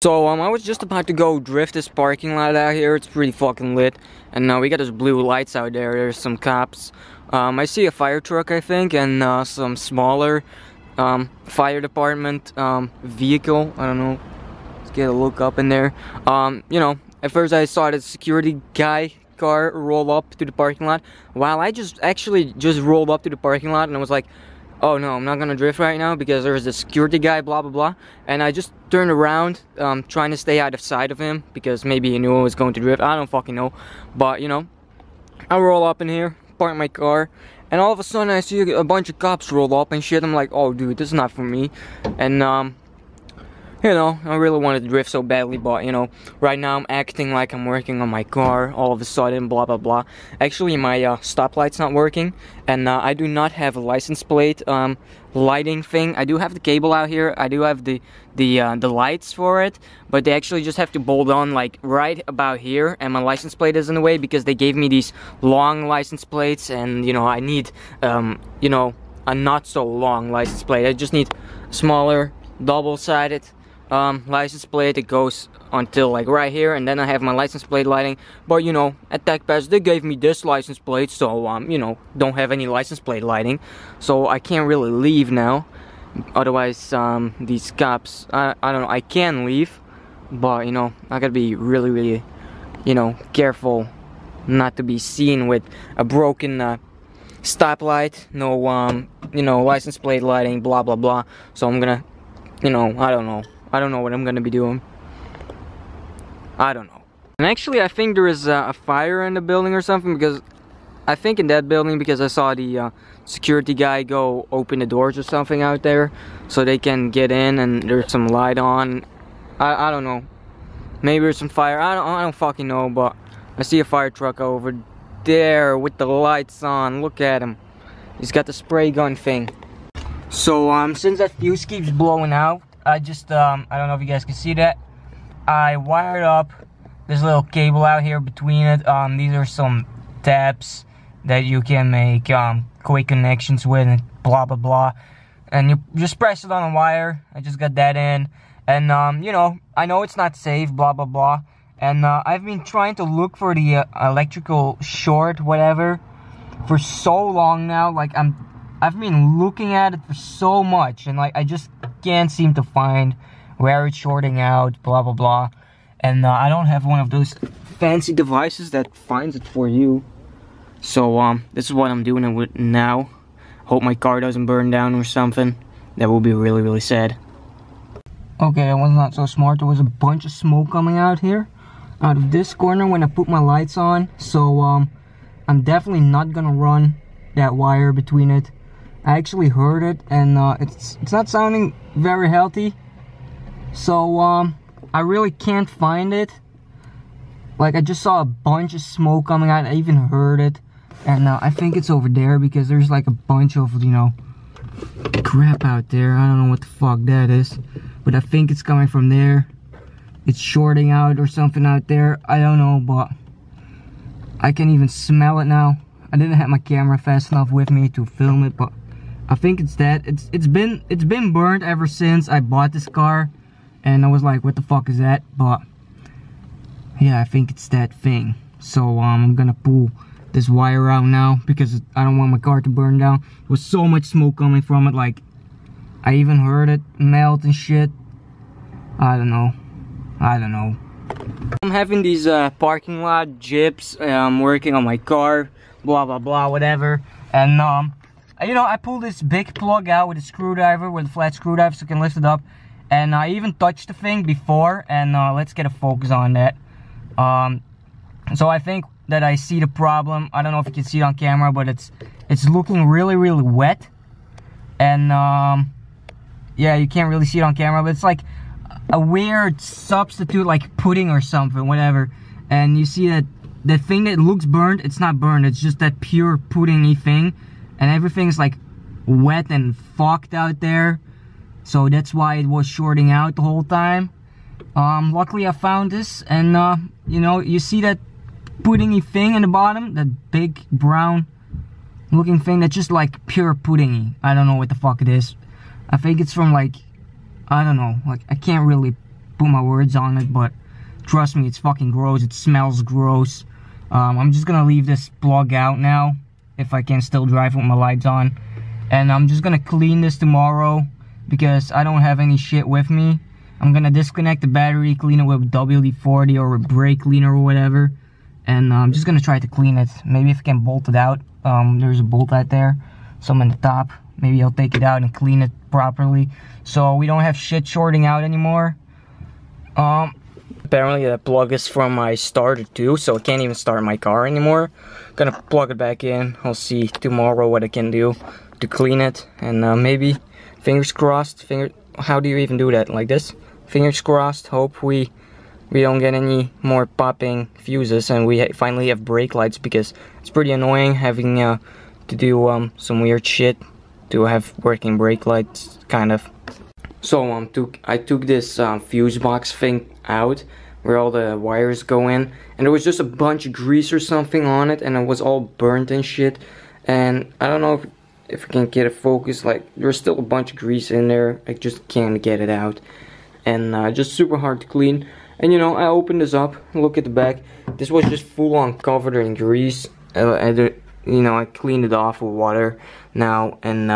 So I was just about to go drift this parking lot out here. It's pretty fucking lit, and we got those blue lights out there. There's some cops. I see a fire truck, I think, and some smaller fire department vehicle. I don't know. Let's get a look up in there. You know, at first I saw the security guy car roll up to the parking lot. While I actually just rolled up to the parking lot, and I was like, oh no, I'm not gonna drift right now because there's a security guy, blah blah blah. And I just turned around, trying to stay out of sight of him because maybe he knew I was going to drift. I don't fucking know. But you know, I roll up in here, park my car, and all of a sudden I see a bunch of cops roll up and shit. I'm like, oh dude, this is not for me. And you know, I really wanted to drift so badly, but you know, right now I'm acting like I'm working on my car. All of a sudden, blah blah blah. Actually, my stoplight's not working, and I do not have a license plate lighting thing. I do have the cable out here. I do have the lights for it, but they actually just have to bolt on like right about here, and my license plate is in the way because they gave me these long license plates, and you know, I need you know, a not so long license plate. I just need smaller, double-sided license plate that goes until like right here, and then I have my license plate lighting. But you know, at Tech Pass they gave me this license plate, so you know, don't have any license plate lighting, so I can't really leave now. Otherwise these cops, I don't know, I can leave, but you know, I gotta be really you know, careful not to be seen with a broken stoplight, no you know, license plate lighting, blah blah blah. So I'm gonna, you know, I don't know what I'm gonna be doing. I don't know. And actually, I think there is a fire in the building or something, because I think in that building, because I saw the security guy go open the doors or something out there so they can get in, and there's some light on. I don't know. Maybe there's some fire. I don't fucking know, but I see a fire truck over there with the lights on. Look at him. He's got the spray gun thing. So since that fuse keeps blowing out, I just I don't know if you guys can see that, I wired up this little cable out here between it. These are some tabs that you can make quick connections with, and blah blah blah, and you just press it on a wire. I just got that in, and you know, I know it's not safe, blah blah blah, and I've been trying to look for the electrical short whatever for so long now. Like I've been looking at it for so much, and like I just can't seem to find where it's shorting out, blah blah blah. And I don't have one of those fancy devices that finds it for you. So this is what I'm doing it with now. Hope my car doesn't burn down or something. That will be really sad. Okay, that was not so smart. There was a bunch of smoke coming out here, out of this corner when I put my lights on. So I'm definitely not gonna run that wire between it. I actually heard it, and it's not sounding very healthy. So I really can't find it. Like, I just saw a bunch of smoke coming out. I even heard it, and I think it's over there because there's like a bunch of, you know, crap out there. I don't know what the fuck that is, but I think it's coming from there. It's shorting out or something out there. I don't know, but I can even smell it now. I didn't have my camera fast enough with me to film it, but I think it's that. It's been burned ever since I bought this car, and I was like, what the fuck is that? But yeah, I think it's that thing. So I'm gonna pull this wire out now because I don't want my car to burn down. There was so much smoke coming from it, like I even heard it melt and shit. I don't know. I'm having these parking lot gyps. I'm working on my car, blah blah blah, whatever. And you know, I pulled this big plug out with a screwdriver, with a flat screwdriver, so I can lift it up. And I even touched the thing before, and let's get a focus on that. So I think that I see the problem. I don't know if you can see it on camera, but it's looking really wet. And yeah, you can't really see it on camera, but it's like a weird substitute, like pudding or something, whatever. And you see that the thing that looks burned, it's not burned, it's just that pure puddingy thing. And everything's like wet and fucked out there. So that's why it was shorting out the whole time. Luckily I found this, and you know, you see that puddingy thing in the bottom, that big brown looking thing that's just like pure puddingy. I don't know what the fuck it is. I think it's from like, I don't know, like I can't really put my words on it, but trust me, it's fucking gross. It smells gross. I'm just gonna leave this plug out now, if I can still drive with my lights on. And I'm just gonna clean this tomorrow, because I don't have any shit with me. I'm gonna disconnect the battery, clean it with WD-40 or with brake cleaner or whatever. And I'm just gonna try to clean it. Maybe if I can bolt it out. There's a bolt right there, some in the top. Maybe I'll take it out and clean it properly, so we don't have shit shorting out anymore. Apparently that plug is from my starter too, so I can't even start my car anymore. Gonna plug it back in. I'll see tomorrow what I can do to clean it, and maybe, fingers crossed, how do you even do that? Like this? Fingers crossed, hope we don't get any more popping fuses and we finally have brake lights, because it's pretty annoying having to do some weird shit to have working brake lights, kind of. So I took this fuse box thing out where all the wires go in, and there was just a bunch of grease or something on it, and it was all burnt and shit. And I don't know if I can get it focused. Like, there's still a bunch of grease in there. I just can't get it out, and just super hard to clean. And you know, I opened this up, look at the back. This was just full on covered in grease. You know, I cleaned it off with water now, and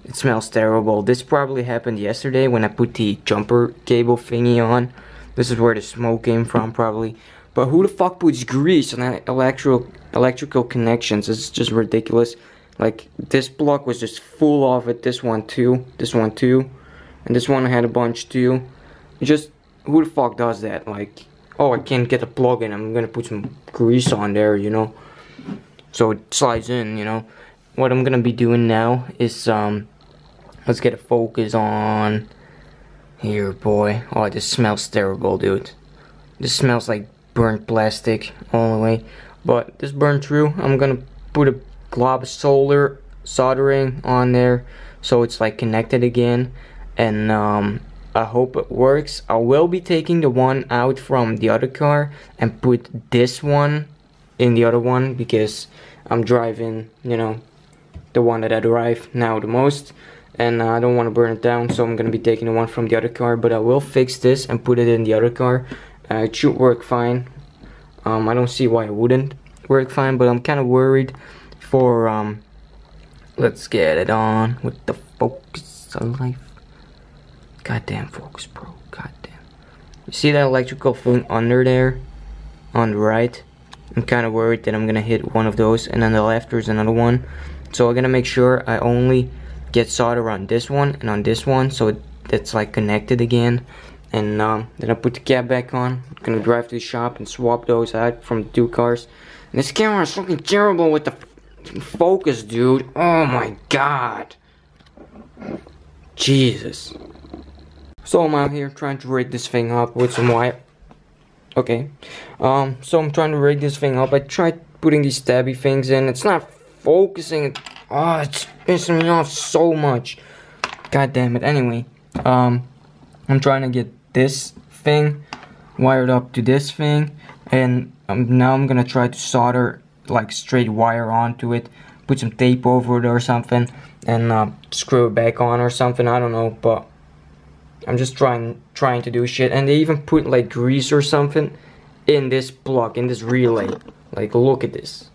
it smells terrible. This probably happened yesterday when I put the jumper cable thingy on. This is where the smoke came from, probably. But who the fuck puts grease on electrical connections? It's just ridiculous. Like, this plug was just full of it. This one too, and this one had a bunch too. Just, who the fuck does that? Like, oh, I can't get a plug in, I'm gonna put some grease on there, you know, so it slides in, you know. What I'm gonna be doing now is let's get a focus on here, boy. Oh, this smells terrible, dude. This smells like burnt plastic all the way, but this burned through. I'm gonna put a glob of soldering on there so it's like connected again, and I hope it works. I will be taking the one out from the other car and put this one in the other one, because I'm driving, you know, the one that I drive now the most, and I don't want to burn it down, so I'm gonna be taking the one from the other car. But I will fix this and put it in the other car. It should work fine. I don't see why it wouldn't work fine, but I'm kind of worried for let's get it on with the focus of life. Goddamn focus, bro. Goddamn. You see that electrical thing under there on the right? I'm kind of worried that I'm gonna hit one of those, and on the left there's another one. So I'm gonna make sure I only get solder on this one and on this one, so it's like connected again. And then I put the cap back on. I'm gonna drive to the shop and swap those out from the two cars. And this camera is fucking terrible with the focus, dude. Oh my god. Jesus. So I'm out here trying to rig this thing up with some wire. Okay. So I'm trying to rig this thing up. I tried putting these stabby things in. It's not focusing. Oh, it's pissing me off so much. God damn it. Anyway, I'm trying to get this thing wired up to this thing, and now I'm gonna try to solder like straight wire onto it, put some tape over it or something, and screw it back on or something. I don't know, but I'm just trying to do shit. And they even put like grease or something in this plug, in this relay. Like, look at this.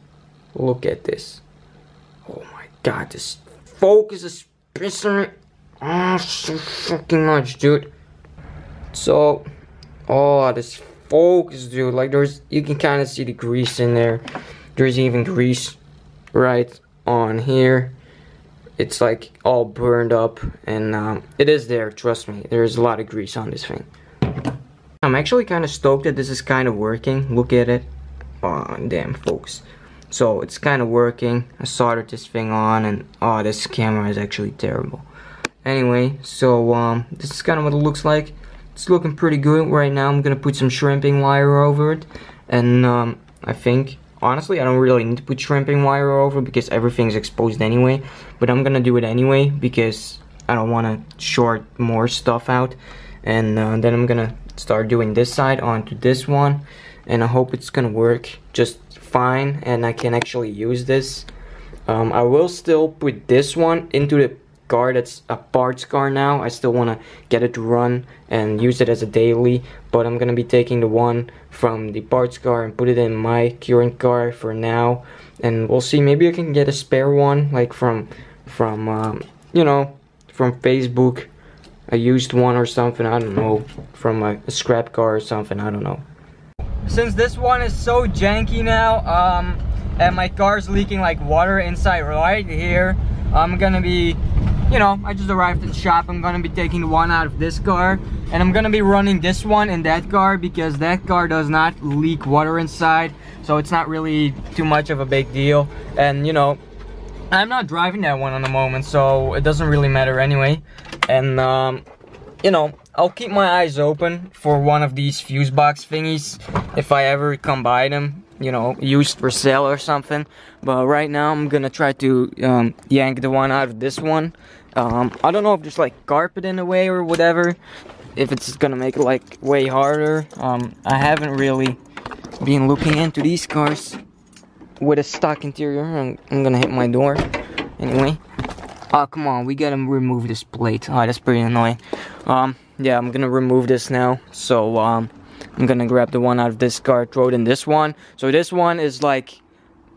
Look at this. Oh my god, this focus is pissing me off so fucking much, dude. So, oh, this focus, dude. Like, you can kind of see the grease in there. There's even grease right on here. It's like all burned up, and it is there, trust me. There's a lot of grease on this thing. I'm actually kind of stoked that this is kind of working. Look at it. Oh, damn, folks. So it's kind of working. I soldered this thing on, and oh, this camera is actually terrible. Anyway, so this is kind of what it looks like. It's looking pretty good right now. I'm gonna put some shrimping wire over it, and I think, honestly, I don't really need to put shrimping wire over because everything's exposed anyway. But I'm gonna do it anyway because I don't want to short more stuff out. And then I'm gonna start doing this side onto this one, and I hope it's gonna work just fine and I can actually use this. I will still put this one into the car that's a parts car now. I still want to get it to run and use it as a daily, but I'm gonna be taking the one from the parts car and put it in my current car for now, and we'll see. Maybe I can get a spare one, like from you know, from Facebook, a used one or something. I don't know, from a scrap car or something. I don't know. Since this one is so janky now, and my car's leaking like water inside right here, I'm gonna be, you know, I just arrived at the shop. I'm gonna be taking the one out of this car, and I'm gonna be running this one in that car, because that car does not leak water inside, so it's not really too much of a big deal. And you know, I'm not driving that one on the moment, so it doesn't really matter anyway. And you know, I'll keep my eyes open for one of these fuse box thingies if I ever come by them, you know, used for sale or something. But right now I'm gonna try to yank the one out of this one. I don't know if there's like carpet in the way or whatever, if it's gonna make it like way harder. I haven't really been looking into these cars with a stock interior. I'm gonna hit my door anyway. Oh, come on, we gotta remove this plate. Oh, that's pretty annoying. Yeah, I'm gonna remove this now. So, I'm gonna grab the one out of this car, throw it in this one. So this one is like,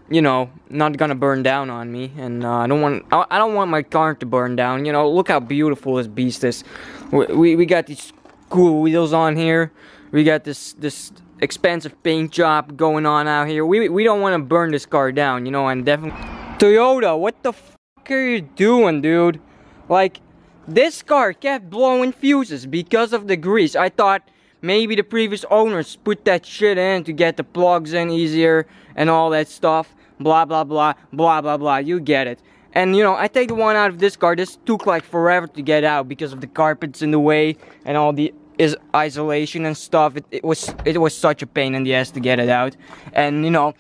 you know, not gonna burn down on me. And I don't want my car to burn down. You know, look how beautiful this beast is. We got these cool wheels on here. We got this expensive paint job going on out here. We don't want to burn this car down, you know. And definitely, Toyota, what the fuck are you doing, dude? Like, this car kept blowing fuses because of the grease. I thought maybe the previous owners put that shit in to get the plugs in easier and all that stuff. Blah, blah, blah, blah, blah, blah. You get it. And, you know, I take the one out of this car. This took like forever to get out because of the carpets in the way and all the isolation and stuff. It was such a pain in the ass to get it out. And, you know,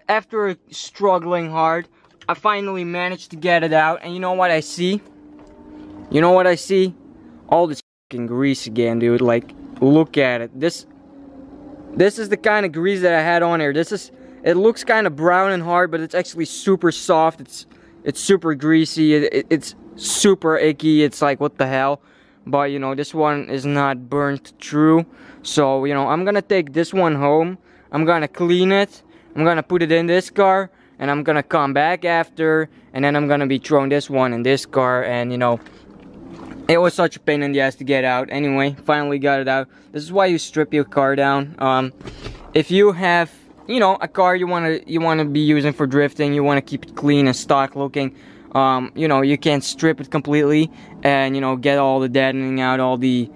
after struggling hard, I finally managed to get it out. And you know what I see? You know what I see? All this fucking grease again, dude. Like, look at it. This is the kind of grease that I had on here. It looks kind of brown and hard, but it's actually super soft. It's super greasy. It's super icky. It's like, what the hell? But, you know, this one is not burnt through. So, you know, I'm gonna take this one home. I'm gonna clean it. I'm gonna put it in this car. And I'm gonna come back after. And then I'm gonna be throwing this one in this car. And, you know, it was such a pain in the ass to get out. Anyway, finally got it out. This is why you strip your car down. If you have, you know, a car you wanna be using for drifting, you wanna keep it clean and stock looking. You know, you can't strip it completely and, you know, get all the deadening out, all the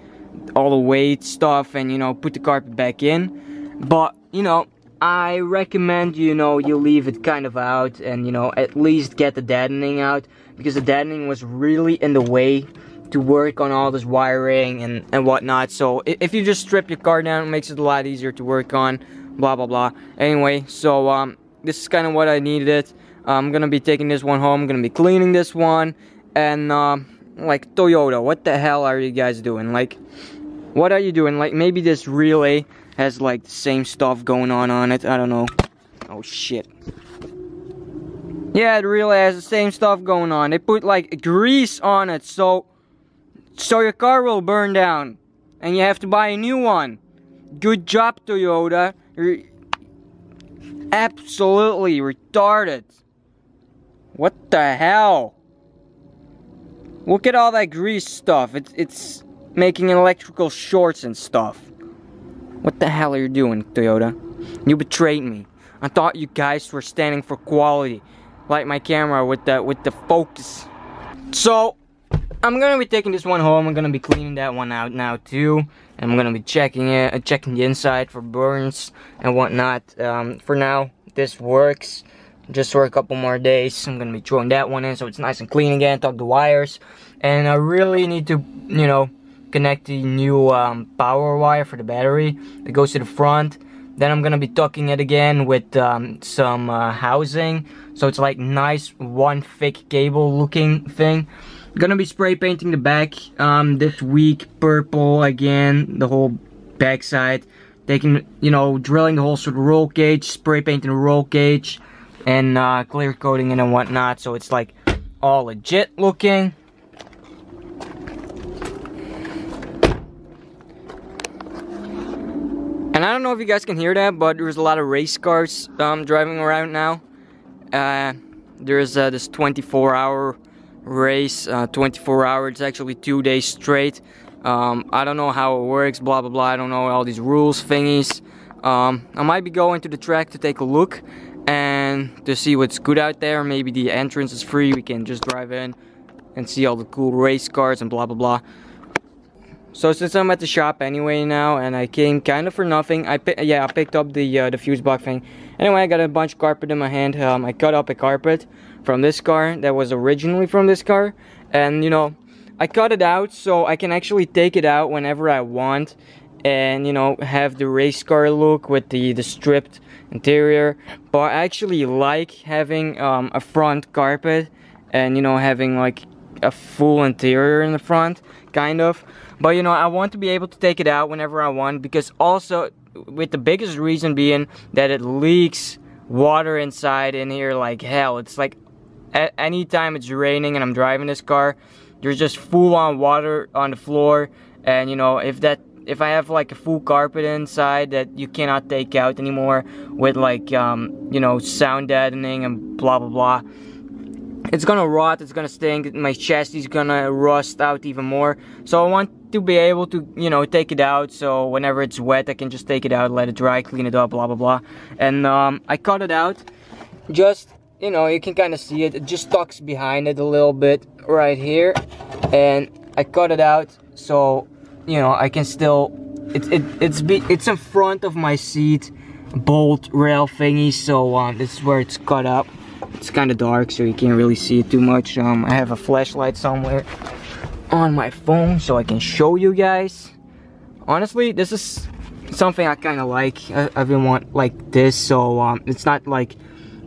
weight stuff, and, you know, put the carpet back in. But, you know, I recommend, you know, you leave it kind of out and, you know, at least get the deadening out, because the deadening was really in the way to work on all this wiring and whatnot. So if you just strip your car down, it makes it a lot easier to work on, blah blah blah. Anyway, so this is kind of what I needed. I'm gonna be taking this one home. I'm gonna be cleaning this one. And like, Toyota, what the hell are you guys doing? Like, what are you doing? Like, maybe this relay has like the same stuff going on it. I don't know. Oh shit. Yeah, it relay has the same stuff going on. They put like grease on it, so your car will burn down and you have to buy a new one. Good job, Toyota. You're absolutely retarded. What the hell? Look at all that grease stuff. It's making electrical shorts and stuff. What the hell are you doing, Toyota? You betrayed me. I thought you guys were standing for quality, like my camera with the focus. So I'm gonna be taking this one home. I'm gonna be cleaning that one out now too, and I'm gonna be checking the inside for burns and whatnot. For now, this works. Just for a couple more days, I'm gonna be throwing that one in so it's nice and clean again. Tuck the wires, and I really need to, you know, connect the new power wire for the battery that goes to the front. Then I'm gonna be tucking it again with some housing, so it's like nice one thick cable looking thing. Gonna be spray painting the back this week purple again, the whole back side. Taking, you know, drilling the holes through the roll cage, spray painting the roll cage, and clear coating it and whatnot, so it's like all legit looking. And I don't know if you guys can hear that, but there's a lot of race cars driving around now. There's this 24-hour race, 24 hours, it's actually 2 days straight. I don't know how it works, blah blah blah, I don't know all these rules thingies. I might be going to the track to take a look and to see what's good out there. Maybe the entrance is free, we can just drive in and see all the cool race cars and blah blah blah. So since I'm at the shop anyway now, and I came kind of for nothing, I picked up the fuse box thing. Anyway, I got a bunch of carpet in my hand. I cut up a carpet from this car that was originally from this car, and you know, I cut it out so I can actually take it out whenever I want, and you know, have the race car look with the stripped interior. But I actually like having a front carpet, and you know, having like a full interior in the front, kind of. But you know, I want to be able to take it out whenever I want, because also with the biggest reason being that it leaks water inside in here like hell. It's like anytime it's raining and I'm driving this car, there's just full on water on the floor. And you know, if I have like a full carpet inside that you cannot take out anymore with like you know, sound deadening and blah blah blah, it's gonna rot, it's gonna stink, my chassis is gonna rust out even more. So I want to be able to, you know, take it out, so whenever it's wet I can just take it out, let it dry, clean it up, blah blah blah. And I cut it out, just, you know, you can kind of see it, it just tucks behind it a little bit right here. And I cut it out so, you know, I can still, it's in front of my seat bolt rail thingy, so this is where it's cut up. It's kind of dark, so you can't really see it too much. I have a flashlight somewhere on my phone so I can show you guys. Honestly, this is something I kind of like. I've been want like this, so it's not like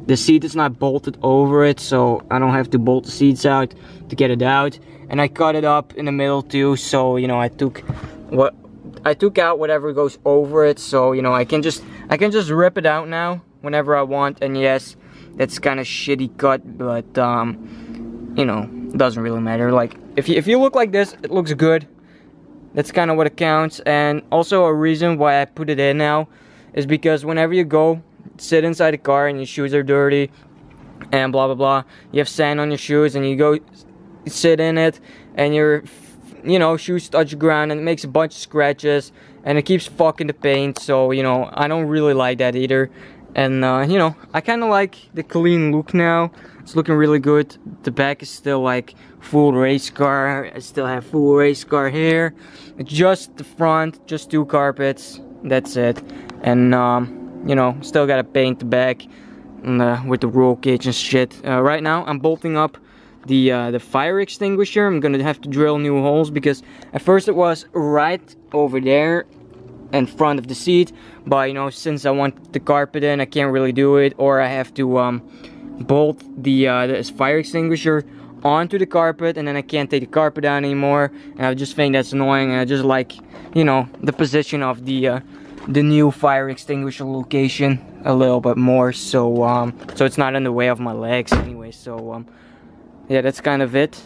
the seat is not bolted over it, so I don't have to bolt the seats out to get it out. And I cut it up in the middle too, so you know, I took out whatever goes over it, so you know, I can just rip it out now whenever I want. And yes, that's kind of shitty cut, but you know, it doesn't really matter. Like if you look like this, it looks good. That's kind of what it counts. And also a reason why I put it in now is because whenever you go sit inside the car and your shoes are dirty and blah blah blah, you have sand on your shoes and you go sit in it and your, you know, shoes touch the ground and it makes a bunch of scratches and it keeps fucking the paint. So you know, I don't really like that either. And you know, I kind of like the clean look now. It's looking really good. The back is still like full race car. I still have full race car here. It's just the front, just 2 carpets. That's it. And you know, still gotta paint the back with the roll cage and shit. Right now, I'm bolting up the fire extinguisher. I'm gonna have to drill new holes because at first it was right over there in front of the seat, but you know, since I want the carpet in, I can't really do it, or I have to bolt the fire extinguisher onto the carpet, and then I can't take the carpet down anymore. And I just think that's annoying, and I just like, you know, the position of the new fire extinguisher location a little bit more, so so it's not in the way of my legs anyway. So yeah, that's kind of it.